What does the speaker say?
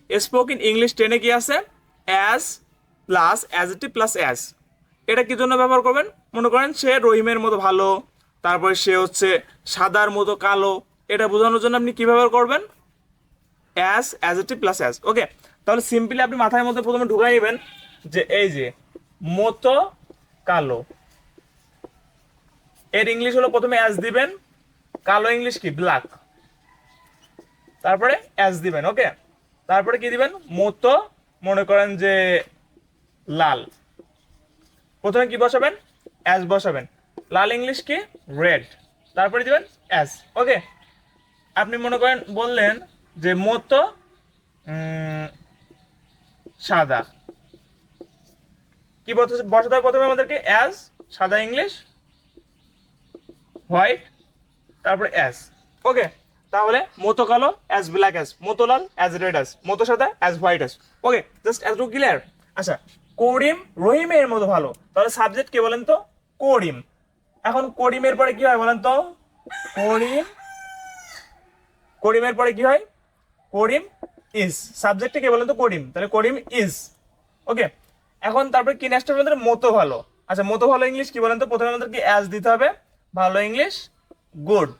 Spoken English টেনে কি আছে, as plus adjective plus as. এটা কি জন্য ব্যবহার করবেন? মনে করেন সে রহিমের মতো ভালো, তারপরে সে হচ্ছে সাদার মতো কালো, এটা বোঝানোর জন্য আপনি কি ব্যবহার করবেন? As, adjective plus as. Okay, তাহলে সিম্পলি আপনি মাথার মধ্যে প্রথমে ঢুকাই নেবেন যে এই যে মতো কালো, এর ইংলিশ হলো প্রথমে অ্যাজ দিবেন, কালো ইংলিশ কি ব্ল্যাক, তারপরে অ্যাজ দিবেন। ওকে, তারপরে কি দিবেন? মতো, মনে করেন যে লাল, প্রথমে কি বসাবেন? অ্যাজ বসাবেন। লাল ইংলিশ কি? রেড, তারপরে দিবেন অ্যাজ। ওকে, আপনি মনে করেন বললেন যে মতো সাদা, কি বসাতে হবে প্রথমে আমাদেরকে? অ্যাজ, সাদা ইংলিশ, হোয়াইট, তারপরে অ্যাজ। ওকে, তাহলে মতো কালো অ্যাজ ব্ল্যাক অ্যাজ, মতো লাল অ্যাজ রেড অ্যাজ, মতো সাদা অ্যাজ হোয়াইট অ্যাজ। ওকে, জাস্ট এতটুকু ক্লিয়ার? আচ্ছা, করিম রহিমের মতো ভালো, তাহলে সাবজেক্ট কে বলেন তো? করিম। এখন করিমের পরে কি হয় বলেন তো? করিম, করিমের পরে কি হয়? করিম ইজ। সাবজেক্টে কে বলেন তো? করিম, তাহলে করিম ইজ। ওকে, এখন তারপরে কি নেক্সট হবে আমাদের? মতো ভালো। আচ্ছা, মতো ভালো ইংলিশ কি বলেন তো? প্রথমে আমাদেরকে অ্যাজ দিতে হবে, ভালো ইংলিশ গুড।